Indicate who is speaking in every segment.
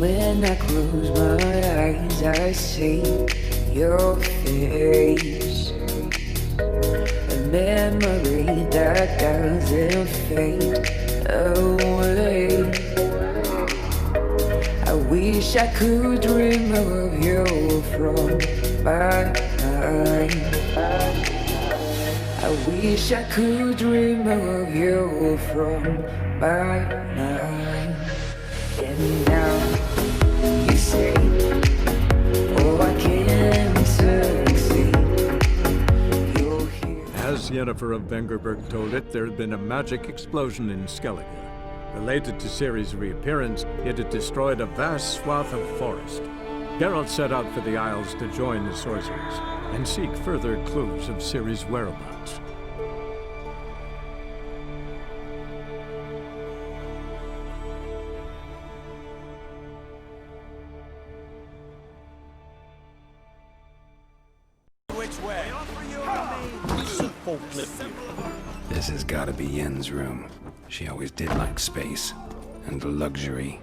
Speaker 1: When I close my eyes, I see your face. A memory that doesn't fade away. I wish I could remove you from my mind. I wish I could remove you from my mind. And now you say, oh, I can't succeed. You're here.
Speaker 2: As Yennefer of Vengerberg told it, there had been a magic explosion in Skellige. Related to Ciri's reappearance, it had destroyed a vast swath of forest. Geralt set out for the Isles to join the sorcerers and seek further clues of Ciri's whereabouts.
Speaker 3: This has gotta be Yen's room. She always did like space and luxury.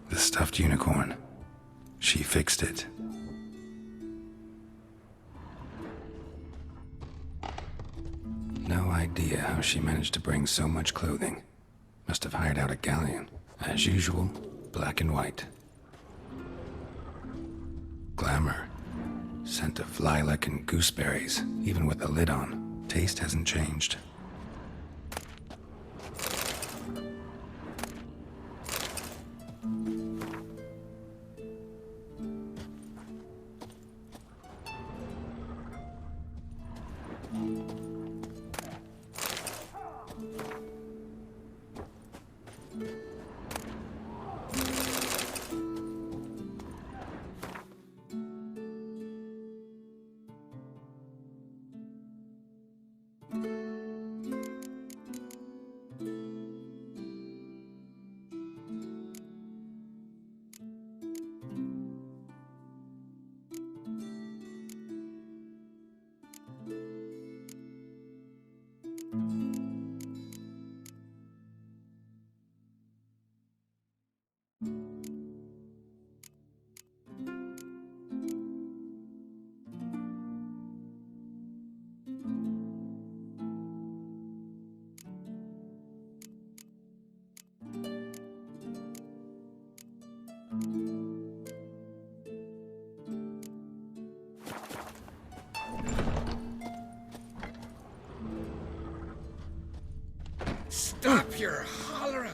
Speaker 3: The stuffed unicorn. She fixed it. No idea how she managed to bring so much clothing. Must have hired out a galleon. As usual, black and white. Glamour. Scent of lilac and gooseberries, even with the lid on. Taste hasn't changed.
Speaker 4: Stop your hollering!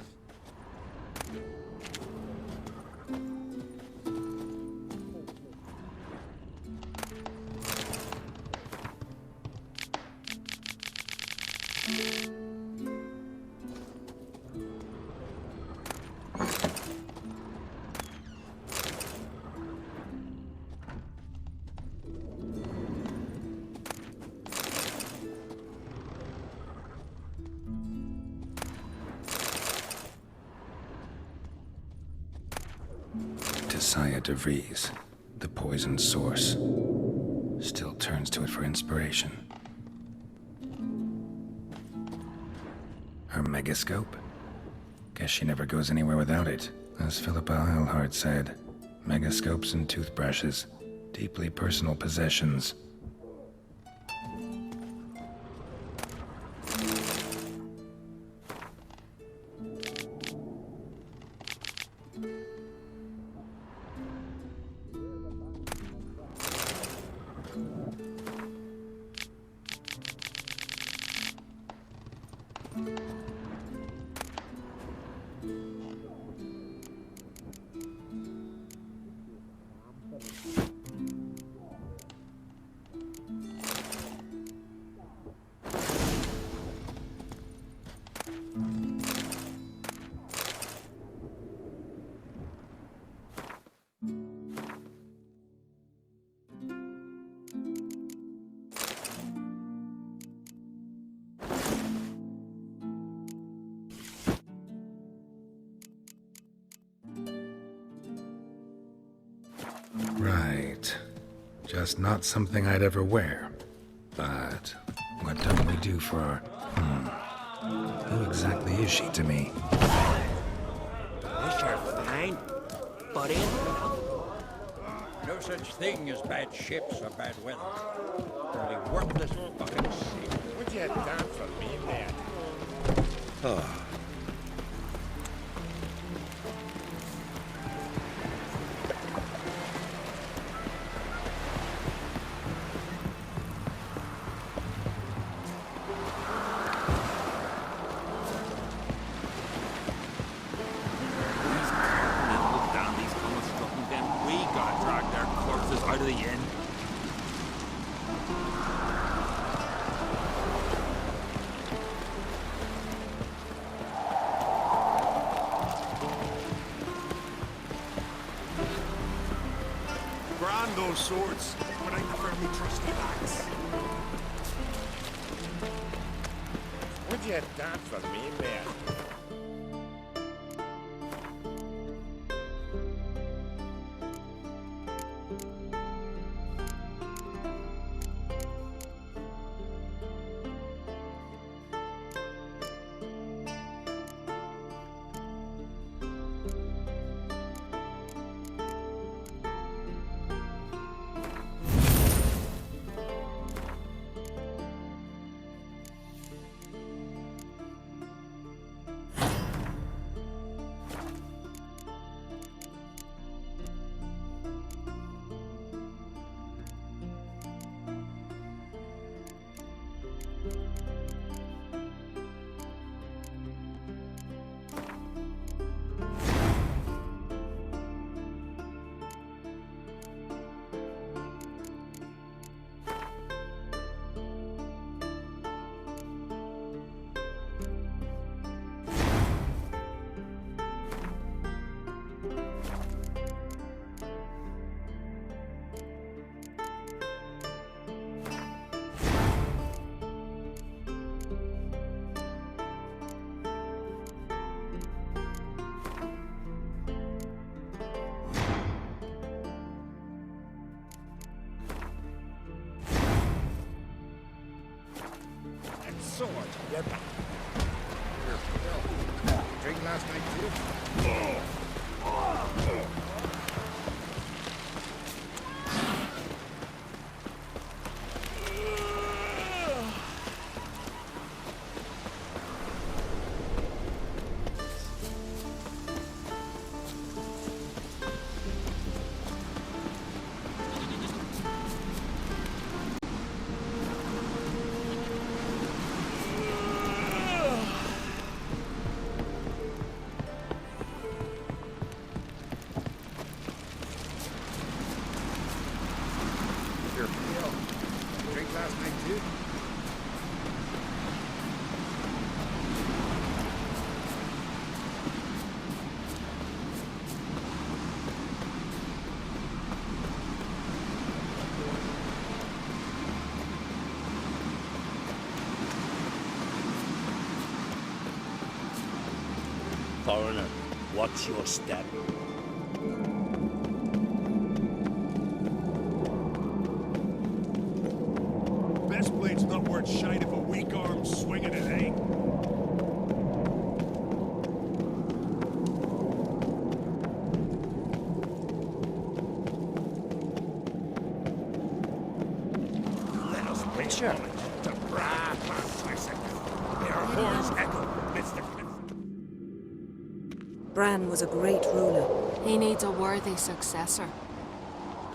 Speaker 3: Saya de Vries, the poisoned source, still turns to it for inspiration. Her megascope? Guess she never goes anywhere without it. As Philippa Eilhart said, megascopes and toothbrushes, deeply personal possessions. Just not something I'd ever wear. But what don't we do for our... Who exactly is she to me?
Speaker 5: Wish her fine, but in.
Speaker 4: No such thing as bad ships or bad weather. Only worthless fucking sea. Would you done for me, man?
Speaker 5: Out of the inn.
Speaker 6: Brand those swords, but I prefer me trusty axe.
Speaker 4: Would you done for me, man? Sword, you're back. Here, Bill. Drink last night, too? Here, Bill. Drink last night, too?
Speaker 5: Foreigner, watch your step.
Speaker 6: Best blade's not worth shite if a weak arm's swinging it, eh?
Speaker 5: Let us picture
Speaker 4: To Brad, Isaac. Their horns echo amidst the cliff.
Speaker 7: Bran was a great ruler.
Speaker 8: He needs a worthy successor.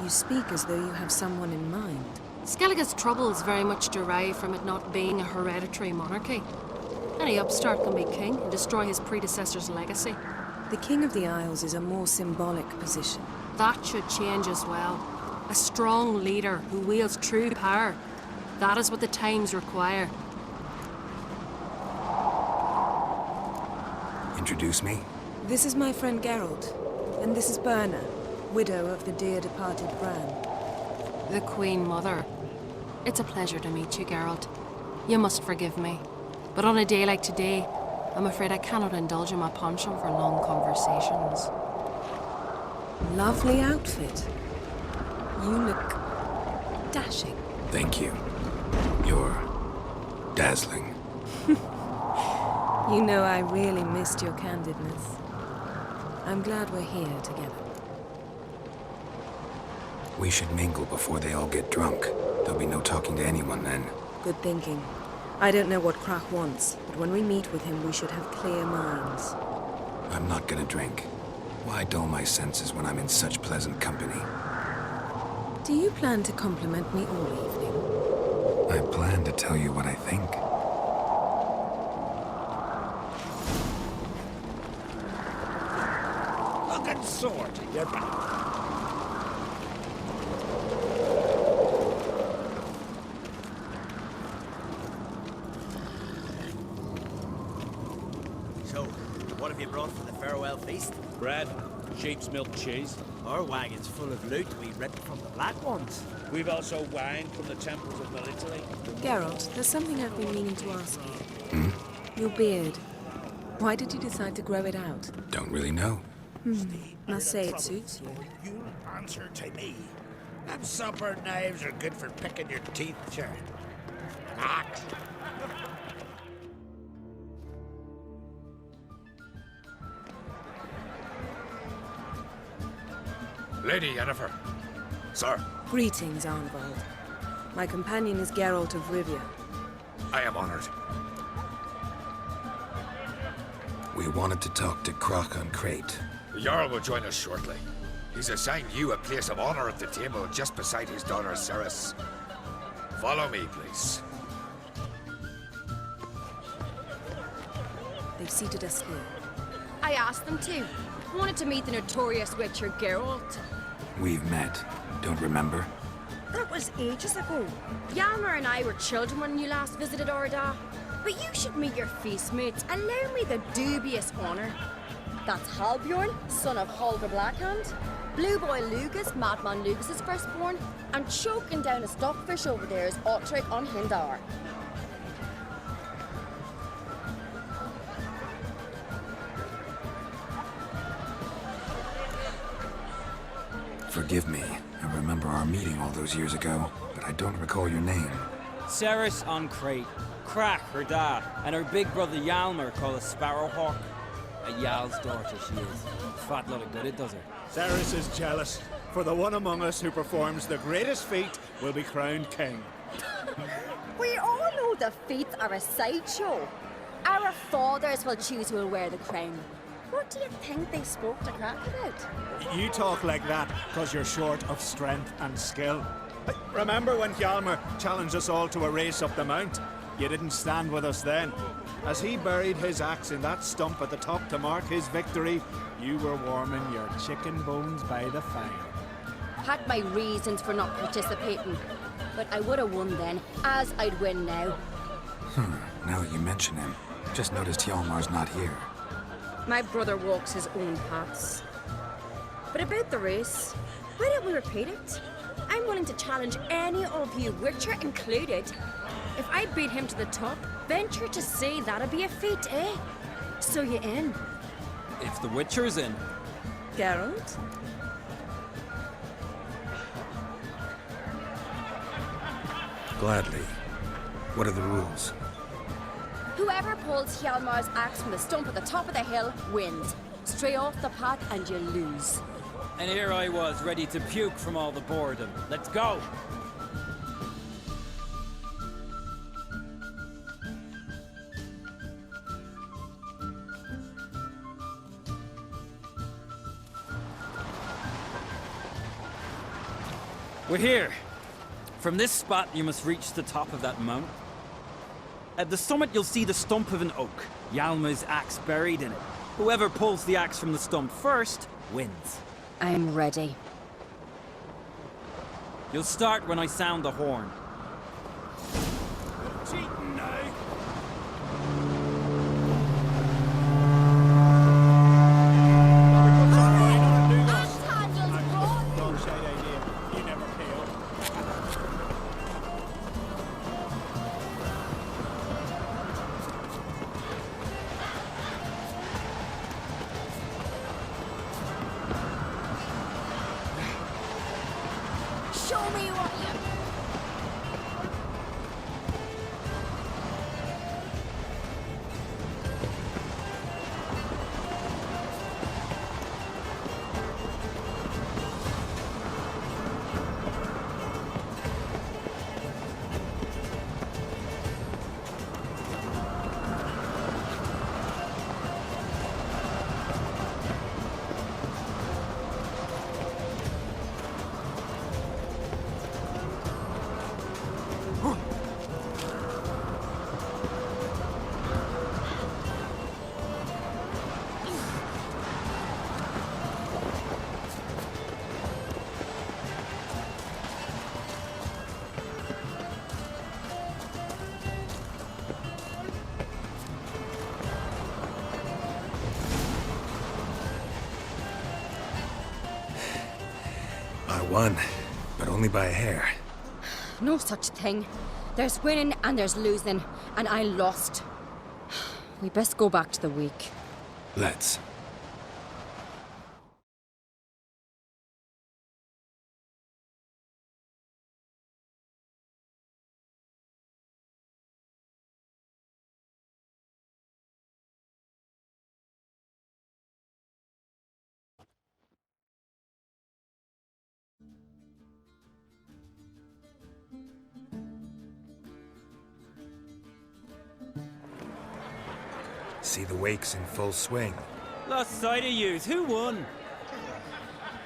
Speaker 7: You speak as though you have someone in mind.
Speaker 8: Skellige's troubles very much derive from it not being a hereditary monarchy. Any upstart can be king and destroy his predecessor's legacy.
Speaker 7: The King of the Isles is a more symbolic position.
Speaker 8: That should change as well. A strong leader who wields true power. That is what the times require.
Speaker 3: Introduce me?
Speaker 7: This is my friend Geralt, and this is Berna, widow of the dear departed Bran.
Speaker 8: The Queen Mother. It's a pleasure to meet you, Geralt. You must forgive me. But on a day like today, I'm afraid I cannot indulge in my penchant for long conversations.
Speaker 7: Lovely outfit. You look dashing.
Speaker 3: Thank you. You're dazzling.
Speaker 7: You know I really missed your candidness. I'm glad we're here together.
Speaker 3: We should mingle before they all get drunk. There'll be no talking to anyone then.
Speaker 7: Good thinking. I don't know what Crach wants, but when we meet with him, we should have clear minds.
Speaker 3: I'm not gonna drink. Why dull my senses when I'm in such pleasant company?
Speaker 7: Do you plan to compliment me all evening?
Speaker 3: I plan to tell you what I think.
Speaker 4: Looking sore to your back.
Speaker 5: So, what have you brought for the farewell feast?
Speaker 9: Bread, sheep's milk cheese.
Speaker 5: Our wagon's full of loot we ripped from the Black Ones.
Speaker 9: We've also wine from the temples of Melitele.
Speaker 7: Geralt, there's something I've been meaning to ask you. Your beard. Why did you decide to grow it out?
Speaker 3: Don't really know.
Speaker 7: Must say it suits you.
Speaker 4: You answer to me. Them supper knives are good for picking your teeth, sure. Axe.
Speaker 6: Lady Yennefer. Sir,
Speaker 7: Greetings, Arnvald. My companion is Geralt of Rivia.
Speaker 6: I am honored.
Speaker 3: We wanted to talk to Crach on Crate.
Speaker 6: The Jarl will join us shortly. He's assigned you a place of honor at the table just beside his daughter Ceres. Follow me, please.
Speaker 7: They've seated us here.
Speaker 10: I asked them to. Wanted to meet the notorious Witcher Geralt.
Speaker 3: We've met. Don't remember?
Speaker 10: That was ages ago. Hjalmar and I were children when you last visited Orda. But you should meet your feast mates. Allow me the dubious honor. That's Halbjorn, son of Holger Blackhand. Blue Boy Lugus, Madman Lugus' firstborn. And choking down a stockfish over there is Otric on Hindar.
Speaker 3: Forgive me. I remember our meeting all those years ago, but I don't recall your name.
Speaker 11: Ceres on Crate, Crach, her dad, and her big brother Hjalmar called a Sparrowhawk. A Jarl's daughter she is. Fat lot of good it does her.
Speaker 12: Ceres is jealous, for the one among us who performs the greatest feat will be crowned king.
Speaker 10: We all know the feats are a sideshow. Our fathers will choose who will wear the crown. What do you think they spoke to Crach about?
Speaker 12: You talk like that because you're short of strength and skill. Remember when Hjalmar challenged us all to a race up the mount? You didn't stand with us then. As he buried his axe in that stump at the top to mark his victory, you were warming your chicken bones by the fire.
Speaker 10: Had my reasons for not participating, but I would have won then, as I'd win now.
Speaker 3: Now that you mention him, just noticed Hjalmar's not here.
Speaker 10: My brother walks his own paths. But about the race, why don't we repeat it? I'm willing to challenge any of you, Witcher included. If I beat him to the top, venture to say that'd be a feat, eh? So you in?
Speaker 11: If the Witcher's in.
Speaker 7: Geralt?
Speaker 3: Gladly. What are the rules?
Speaker 10: Whoever pulls Hjalmar's axe from the stump at the top of the hill wins. Stray off the path and you lose.
Speaker 11: And here I was, ready to puke from all the boredom. Let's go! We're here. From this spot, you must reach the top of that mount. At the summit, you'll see the stump of an oak. Hjalmar's axe buried in it. Whoever pulls the axe from the stump first wins.
Speaker 10: I'm ready.
Speaker 11: You'll start when I sound the horn.
Speaker 6: Cheating now.
Speaker 12: Wrong side idea. You never pay up.
Speaker 10: Show me what you...
Speaker 3: won, but only by a hair.
Speaker 10: No such thing. There's winning and there's losing, and I lost. We best go back to the week.
Speaker 3: Let's. See the wakes in full swing.
Speaker 11: Lost sight of yous. Who won?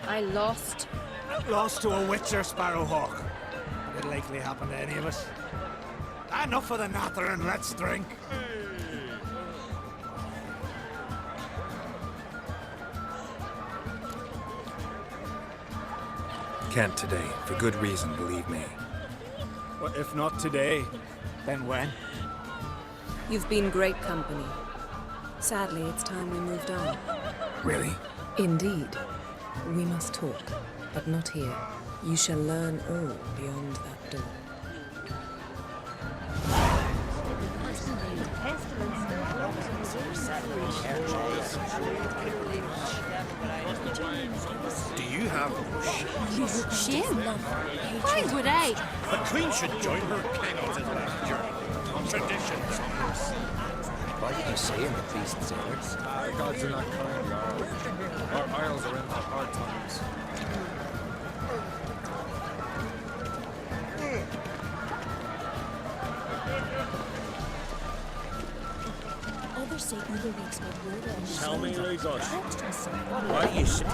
Speaker 10: I lost.
Speaker 12: Lost to a Witcher, Sparrowhawk. Could likely happen to any of us. Enough of the natter and let's drink.
Speaker 3: Can't today, for good reason, believe me.
Speaker 12: Well, if not today, then when?
Speaker 7: You've been great company. Sadly, it's time we moved on.
Speaker 3: Really?
Speaker 7: Indeed. We must talk, but not here. You shall learn all beyond that door.
Speaker 9: Do you have
Speaker 8: Shame? Why would I?
Speaker 9: The Queen should join her king on his last journey. Traditions.
Speaker 5: Why did you say in the feast, sailors?
Speaker 13: Our gods are not kind, Jarl. Our isles are in for hard times.
Speaker 10: Others say other weeks about water and
Speaker 9: Tell me, Lugos.
Speaker 10: What
Speaker 9: Why you say?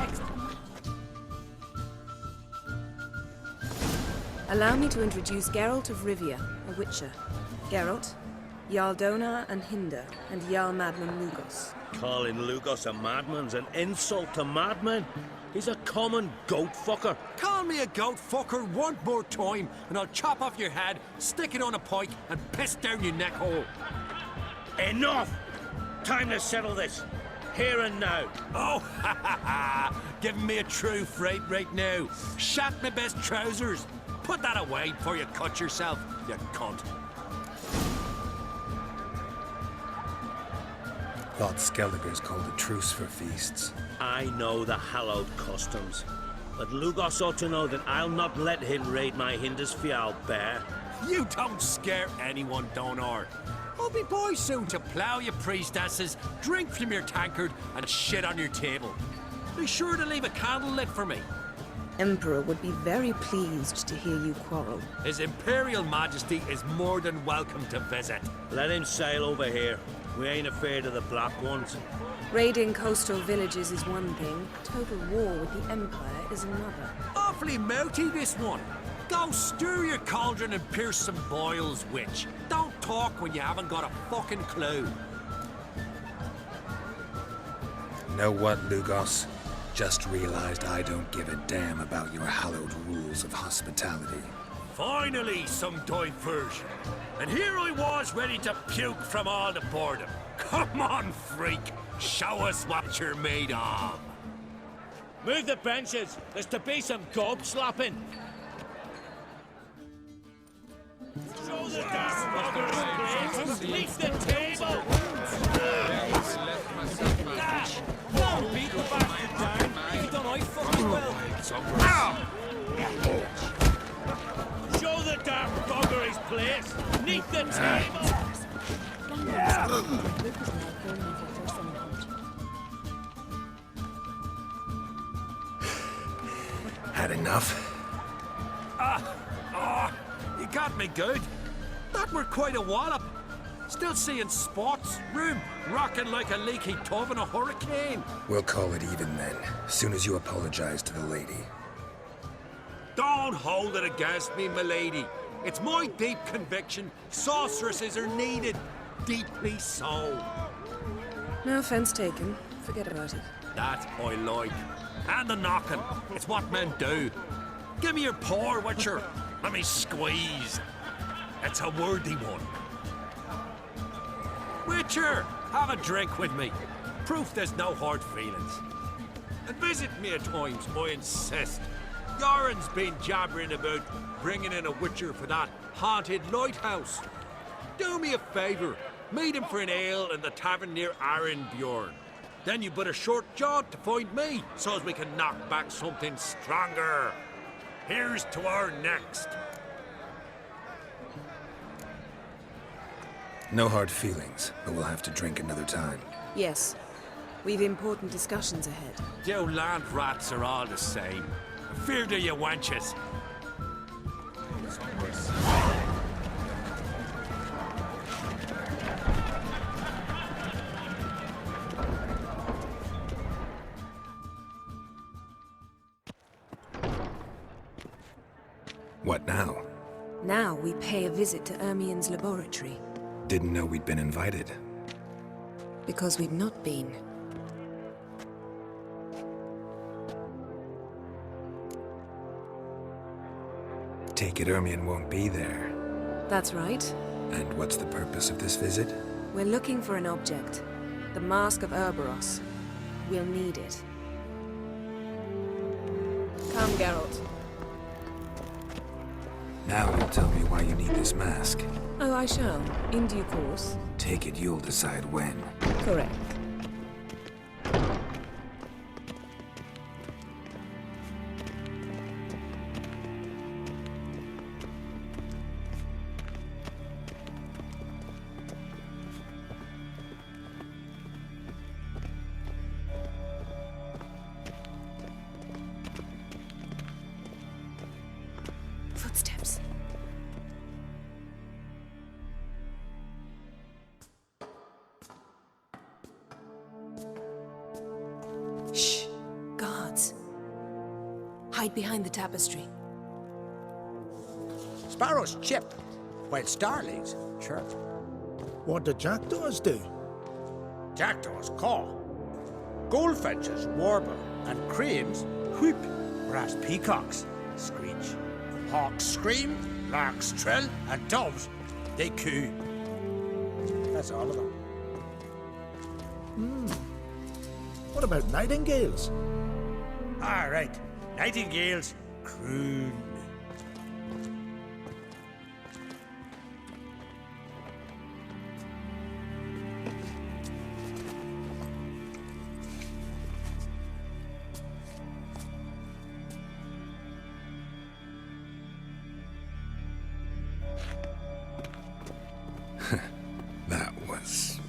Speaker 7: Allow me to introduce Geralt of Rivia, a Witcher. Geralt, Jarl Donar and Hinder, and Jarl Madman Lugos.
Speaker 9: Calling Lugos a madman's an insult to madmen. He's a common goat fucker.
Speaker 14: Call me a goat fucker one more time, and I'll chop off your head, stick it on a pike, and piss down your neck hole.
Speaker 9: Enough! Time to settle this. Here and now.
Speaker 14: Oh, ha ha ha! Giving me a true fright right now. Shat my best trousers. Put that away before you cut yourself, you cunt.
Speaker 3: Thought Skellige's called a truce for feasts.
Speaker 9: I know the hallowed customs, but Lugos ought to know that I'll not let him raid my Hindisfial bear.
Speaker 14: You don't scare anyone, Donar. I'll be boy soon to plough you priestesses, drink from your tankard, and shit on your table. Be sure to leave a candle lit for me.
Speaker 7: Emperor would be very pleased to hear you quarrel.
Speaker 14: His Imperial Majesty is more than welcome to visit.
Speaker 9: Let him sail over here. We ain't afraid of the Black Ones.
Speaker 7: Raiding coastal villages is one thing. Total war with the Empire is another.
Speaker 14: Awfully mouty, this one. Go stir your cauldron and pierce some boils, witch. Don't talk when you haven't got a fucking clue.
Speaker 3: Know what, Lugos? Just realized I don't give a damn about your hallowed rules of hospitality.
Speaker 14: Finally, some diversion. And here I was ready to puke from all the boredom. Come on, freak. Show us what you're made of.
Speaker 9: Move the benches. There's to be some gob slapping. Show the gas. Leave the table.
Speaker 11: Don't beat the bastard down. You've done I fucking well.
Speaker 9: Show the damn bugger his place. Neath the table.
Speaker 3: Had enough?
Speaker 14: You got me good. That were quite a wallop. Still seeing spots, room rocking like a leaky tub in a hurricane.
Speaker 3: We'll call it even then, soon as you apologize to the lady.
Speaker 14: Don't hold it against me, milady. It's my deep conviction sorceresses are needed. Deeply so.
Speaker 7: No offense taken. Forget about it.
Speaker 14: That I like. And the knocking. It's what men do. Give me your paw, Witcher. Let me squeeze. It's a worthy one. Witcher, have a drink with me. Proof there's no hard feelings. And visit me at times, I insist. Yoren's been jabbering about bringing in a witcher for that haunted lighthouse. Do me a favour. Meet him for an ale in the tavern near Arenbjorn. Then you but a short jaunt to find me, so as we can knock back something stronger. Here's to our next.
Speaker 3: No hard feelings, but we'll have to drink another time.
Speaker 7: Yes. We've important discussions ahead.
Speaker 14: You land rats are all the same. Fear to you wenches.
Speaker 3: What now?
Speaker 7: Now we pay a visit to Ermien's laboratory.
Speaker 3: Didn't know we'd been invited.
Speaker 7: Because we've not been.
Speaker 3: Take it Ermien won't be there.
Speaker 7: That's right.
Speaker 3: And what's the purpose of this visit?
Speaker 7: We're looking for an object. The Mask of Ouroboros. We'll need it. Come, Geralt.
Speaker 3: Now you'll tell me why you need this mask.
Speaker 7: Oh, I shall. In due course.
Speaker 3: Take it you'll decide when.
Speaker 7: Correct. Footsteps. Shh. Guards. Hide behind the tapestry.
Speaker 4: Sparrows chip, while starlings chirp.
Speaker 15: What do jackdaws do?
Speaker 4: Jackdaws caw. Goldfinches warble, and cranes whoop, whereas peacocks screech. Hawks scream, larks trill, and doves, they coo. That's all of them.
Speaker 15: What about nightingales?
Speaker 4: All right, nightingales croon.
Speaker 3: That was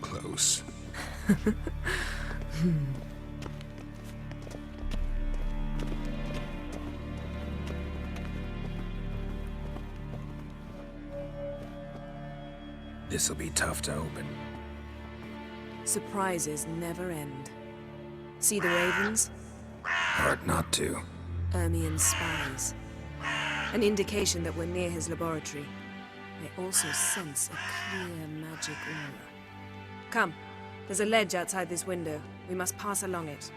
Speaker 3: close. This'll be tough to open.
Speaker 7: Surprises never end. See the ravens?
Speaker 3: Hard not to.
Speaker 7: Ermien's spies. An indication that we're near his laboratory. I also sense a clear magic aura. Come, there's a ledge outside this window. We must pass along it.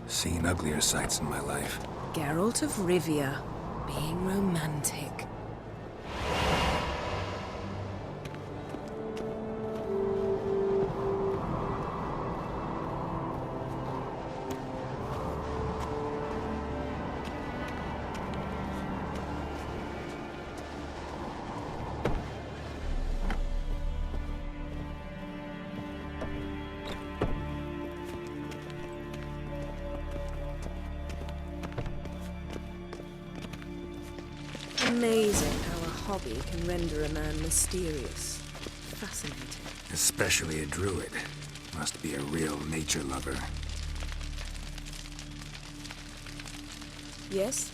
Speaker 3: Seen uglier sights in my life.
Speaker 7: Geralt of Rivia, being romantic. Amazing how a hobby can render a man mysterious. Fascinating.
Speaker 3: Especially a druid. Must be a real nature lover.
Speaker 7: Yes?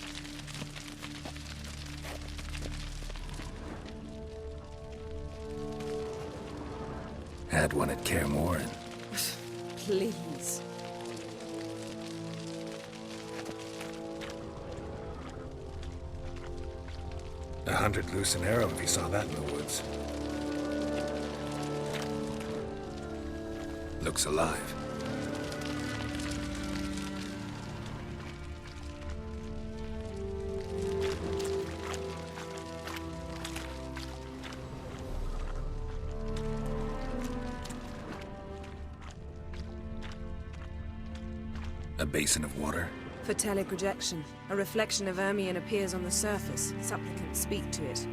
Speaker 3: Had one at Kaer Morhen.
Speaker 7: Please.
Speaker 3: A 100 loose an arrow if you saw that in the woods. Looks alive. A basin of water?
Speaker 7: For teleprojection, a reflection of Ermion appears on the surface. Supplicants speak to it.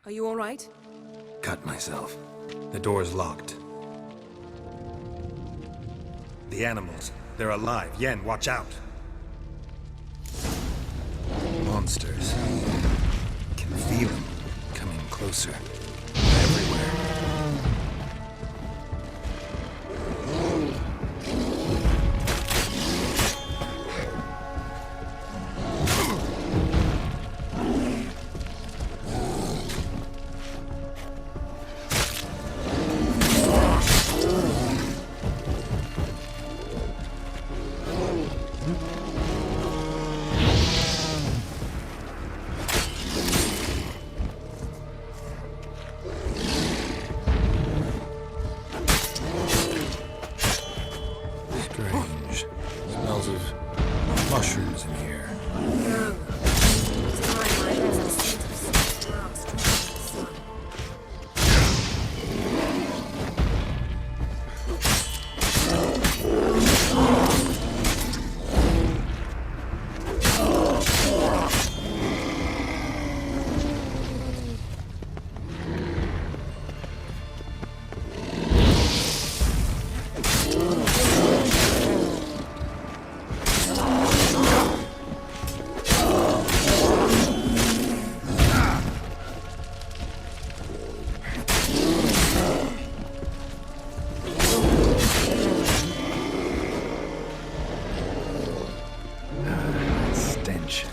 Speaker 7: Are you all right?
Speaker 3: Cut myself. The door's locked. The animals. They're alive. Yen, watch out. Monsters. Can feel them coming closer. Everywhere. Strange. Smells of mushrooms in here. Stench.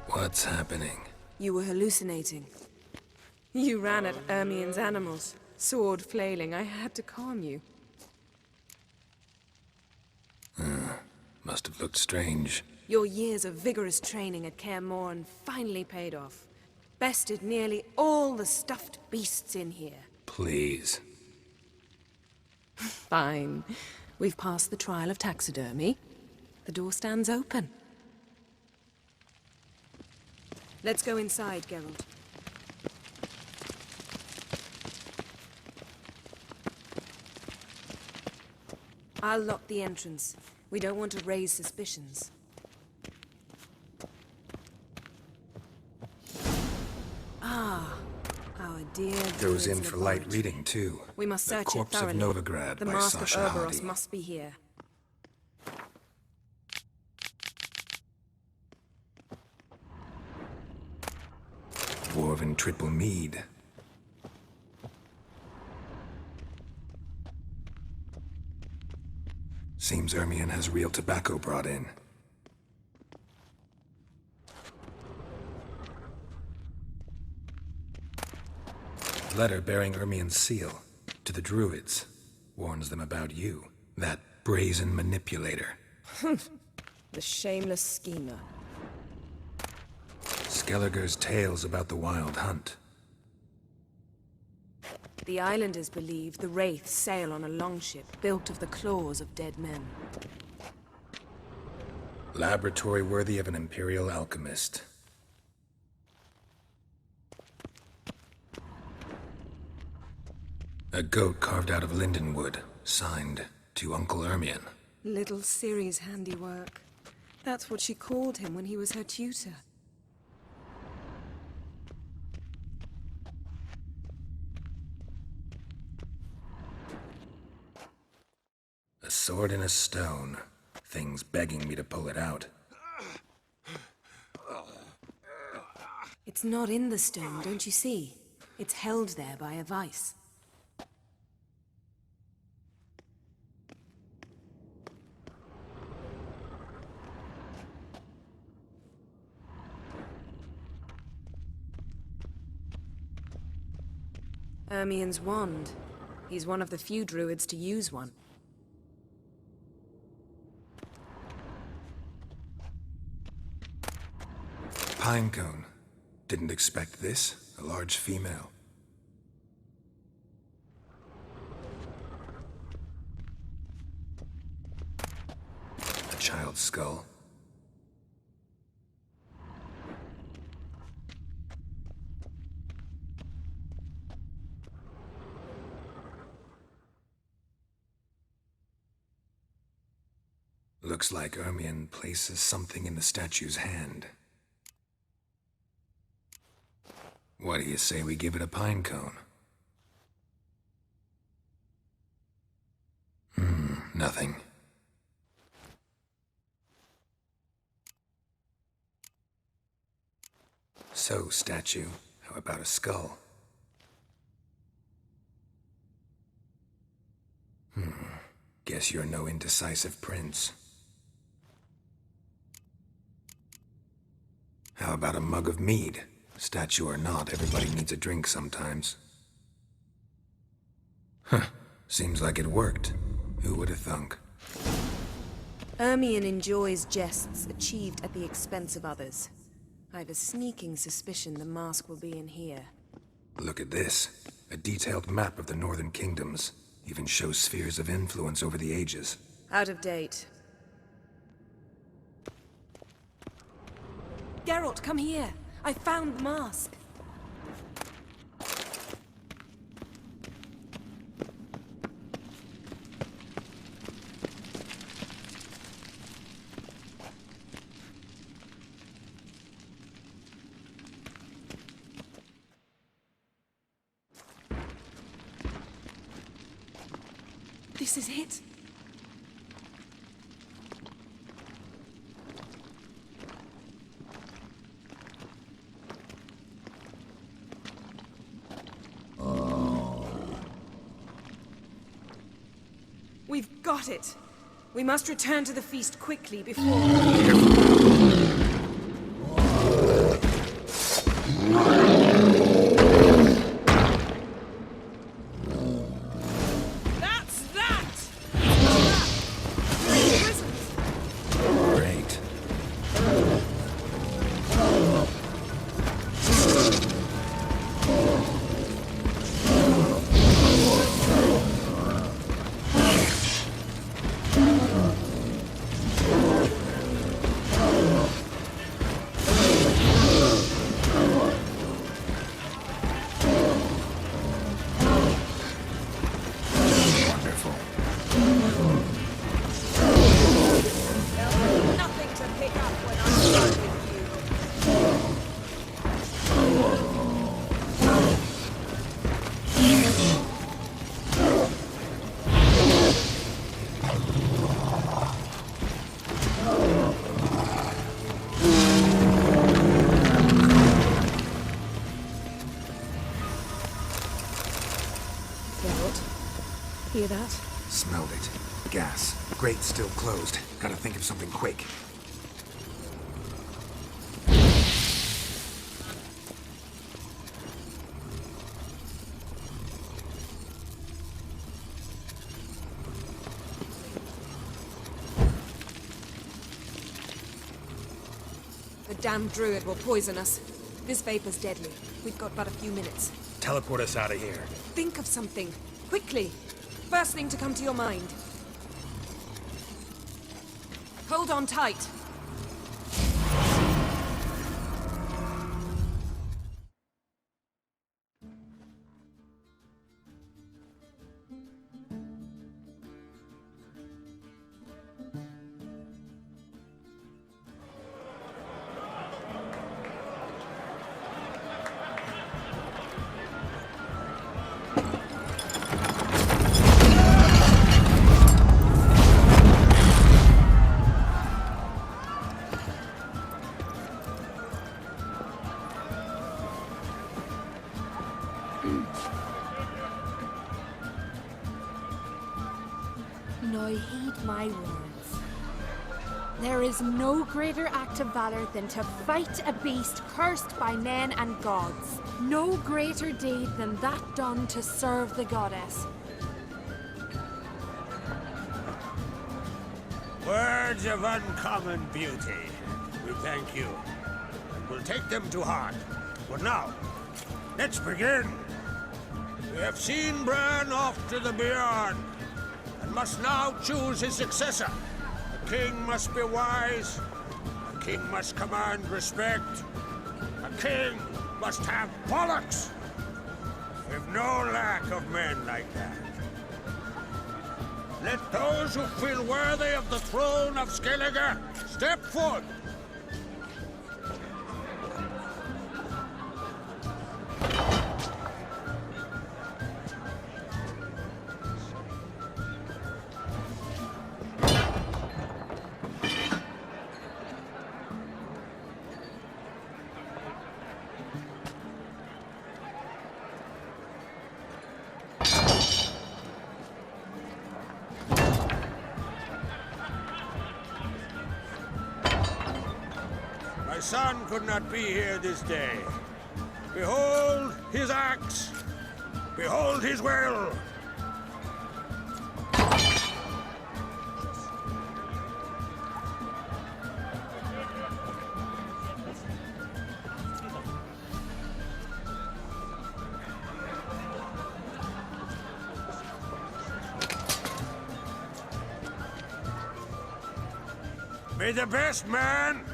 Speaker 3: What's happening?
Speaker 7: You were hallucinating. You ran at Ermion's animals, sword flailing. I had to calm you.
Speaker 3: Must have looked strange.
Speaker 7: Your years of vigorous training at Kaer Morhen finally paid off. Bested nearly all the stuffed beasts in here.
Speaker 3: Please.
Speaker 7: Fine. We've passed the trial of taxidermy. The door stands open. Let's go inside, Geralt. I'll lock the entrance. We don't want to raise suspicions. Ah, our dear
Speaker 3: Goes in
Speaker 7: druid's
Speaker 3: for light
Speaker 7: laboratory.
Speaker 3: reading, too.
Speaker 7: We must
Speaker 3: The
Speaker 7: search it
Speaker 3: Corpse of
Speaker 7: thoroughly.
Speaker 3: Novigrad
Speaker 7: The
Speaker 3: by
Speaker 7: Mask of
Speaker 3: Sasha
Speaker 7: Urboros
Speaker 3: Hardy.
Speaker 7: must be here.
Speaker 3: Dwarven triple mead. Seems Ermion has real tobacco brought in. Letter bearing Ermion's seal to the Druids. Warns them about you, that brazen manipulator.
Speaker 7: The shameless schemer.
Speaker 3: Skelliger's tales about the Wild Hunt.
Speaker 7: The islanders believe the Wraiths sail on a longship built of the claws of dead men.
Speaker 3: Laboratory worthy of an Imperial alchemist. A goat carved out of lindenwood, signed to Uncle Ermion.
Speaker 7: Little Ciri's handiwork. That's what she called him when he was her tutor.
Speaker 3: sword in a stone. Thing's begging me to pull it out.
Speaker 7: It's not in the stone, don't you see? It's held there by a vice. Ermien's wand. He's one of the few druids to use one.
Speaker 3: Pinecone. Didn't expect this. A large female. A child's skull. Looks like Ermien places something in the statue's hand. What do you say we give it a pinecone? Nothing. So, statue, how about a skull? Guess you're no indecisive prince. How about a mug of mead? Statue or not, everybody needs a drink sometimes. Seems like it worked. Who would have thunk?
Speaker 7: Ermien enjoys jests achieved at the expense of others. I've a sneaking suspicion the mask will be in here.
Speaker 3: Look at this. A detailed map of the Northern Kingdoms. Even shows spheres of influence over the ages.
Speaker 7: Out of date. Geralt, come here. I found the mask. This is it. We've got it. We must return to the feast quickly before... That's that!
Speaker 3: Great.
Speaker 7: Nothing to pick up when I'm done with you. Geralt, hear that?
Speaker 3: Smelled it. Gas. Grate still closed. Gotta think of something quick.
Speaker 7: The damned druid will poison us. This vapor's deadly. We've got but a few minutes.
Speaker 3: Teleport us out of here.
Speaker 7: Think of something. Quickly. First thing to come to your mind. Hold on tight.
Speaker 16: Aloy, heed my words. There is no greater act of valor than to fight a beast cursed by men and gods. No greater deed than that done to serve the goddess.
Speaker 14: Words of uncommon beauty. We thank you. We'll take them to heart. But now, let's begin. We have seen Bran off to the beyond, and must now choose his successor. A king must be wise. A king must command respect. A king must have bollocks. We've no lack of men like that. Let those who feel worthy of the throne of Skellige step forth. My son could not be here this day. Behold his axe. Behold his will. May the best man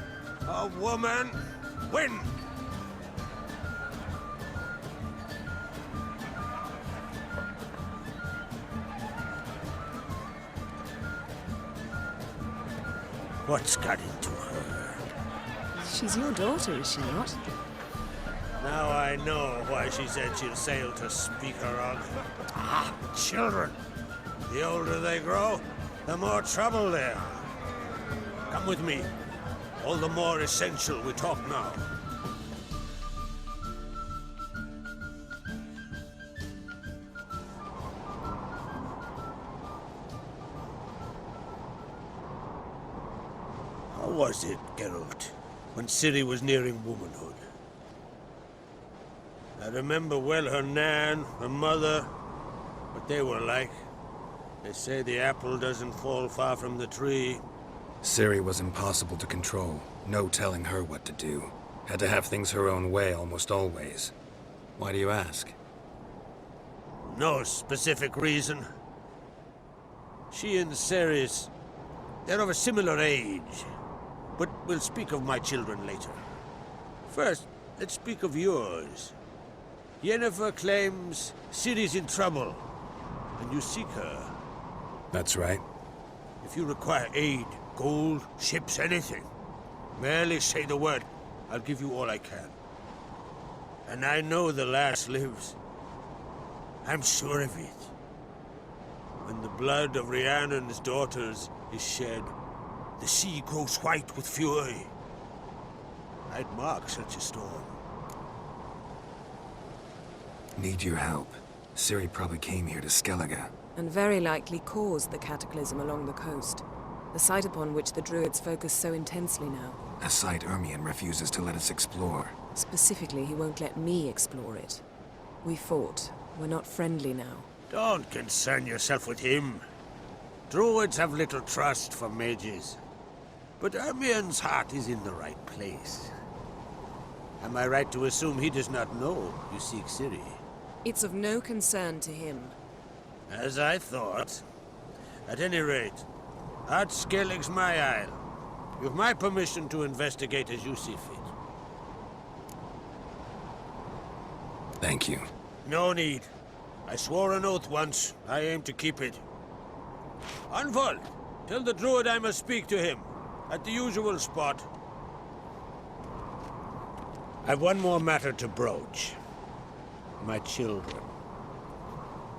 Speaker 14: or woman win. What's got into her?
Speaker 7: She's your daughter, is she not?
Speaker 14: Now I know why she said she'll sail to speak her of. Ah, children. The older they grow, the more trouble they are. Come with me. All the more essential we talk now. How was it, Geralt, when Ciri was nearing womanhood? I remember well her nan, her mother, what they were like. They say the apple doesn't fall far from the tree.
Speaker 3: Ciri was impossible to control. No telling her what to do. Had to have things her own way almost always. Why do you ask?
Speaker 14: No specific reason. She and Ceres, they're of a similar age. But we'll speak of my children later. First, let's speak of yours. Yennefer claims Ciri's in trouble, and you seek her.
Speaker 3: That's right.
Speaker 14: If you require aid, gold, ships, anything, merely say the word. I'll give you all I can. And I know the lass lives. I'm sure of it. When the blood of Rhiannon's daughters is shed, the sea grows white with fury. I'd mark such a storm.
Speaker 3: Need your help. Ciri probably came here to Skellige.
Speaker 7: And very likely caused the cataclysm along the coast. The site upon which the Druids focus so intensely now.
Speaker 3: A site Ermion refuses to let us explore.
Speaker 7: Specifically, he won't let me explore it. We fought. We're not friendly now.
Speaker 14: Don't concern yourself with him. Druids have little trust for mages. But Ermion's heart is in the right place. Am I right to assume he does not know you seek Ciri?
Speaker 7: It's of no concern to him.
Speaker 14: As I thought. At any rate, Art Skellig's my isle. You've my permission to investigate as you see fit.
Speaker 3: Thank you.
Speaker 14: No need. I swore an oath once. I aim to keep it. Anvald, tell the druid I must speak to him. At the usual spot. I've one more matter to broach. My children.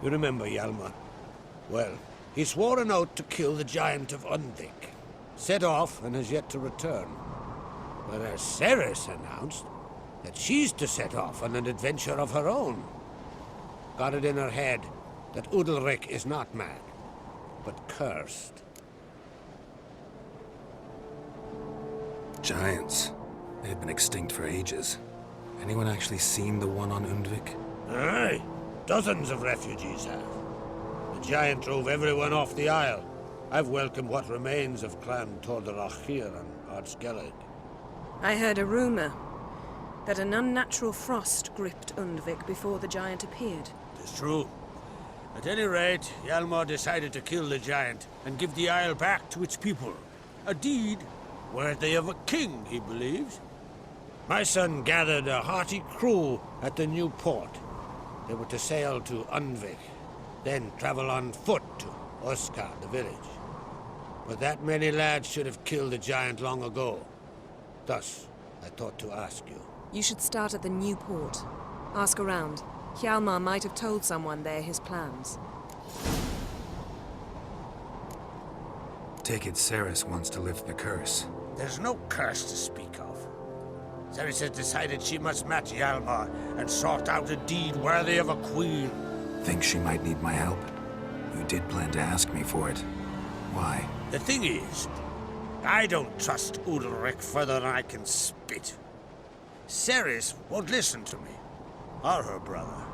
Speaker 14: You remember Hjalmar? Well, he swore an oath to kill the Giant of Undvik. Set off and has yet to return. Whereas Ceres announced that she's to set off on an adventure of her own. Got it in her head that Udalric is not mad.
Speaker 17: but cursed.
Speaker 3: Giants. They've been extinct for ages. Anyone actually seen the one on Undvik?
Speaker 17: Aye. Dozens of refugees have. The giant drove everyone off the isle. I've welcomed what remains of Clan Tordarach here on Ardskellig.
Speaker 7: I heard a rumor that an unnatural frost gripped Undvik before the giant appeared.
Speaker 17: It's true. At any rate, Hjalmar decided to kill the giant and give the isle back to its people. A deed worthy of a king, he believes. My son gathered a hearty crew at the new port. They were to sail to Undvik, then travel on foot to Oskar, the village. But that many lads should have killed the giant long ago. Thus, I thought to ask you.
Speaker 7: You should start at the new port. Ask around. Hjalmar might have told someone there his plans.
Speaker 3: Take it Cerys wants to lift the curse.
Speaker 17: There's no curse to speak of. Cerys has decided she must match Hjalmar and sort out a deed worthy of a queen.
Speaker 3: Think she might need my help? You did plan to ask me for it. Why?
Speaker 17: The thing is, I don't trust Udalryk further than I can spit. Cerys won't listen to me, or her brother.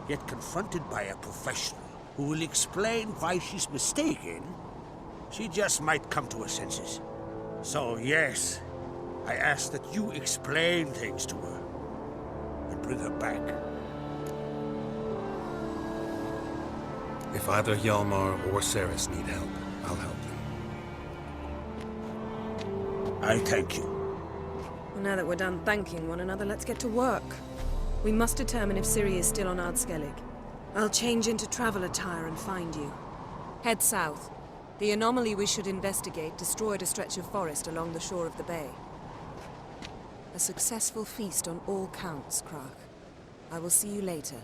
Speaker 17: Yet confronted by a professional who will explain why she's mistaken, she just might come to her senses. So yes, I ask that you explain things to her and bring her back.
Speaker 3: If either Hjalmar or Cerys need help, I'll help them.
Speaker 17: I thank you.
Speaker 7: Well, now that we're done thanking one another, let's get to work. We must determine if Ciri is still on Ardskellig. I'll change into travel attire and find you. Head south. The anomaly we should investigate destroyed a stretch of forest along the shore of the bay. A successful feast on all counts, Krak. I will see you later.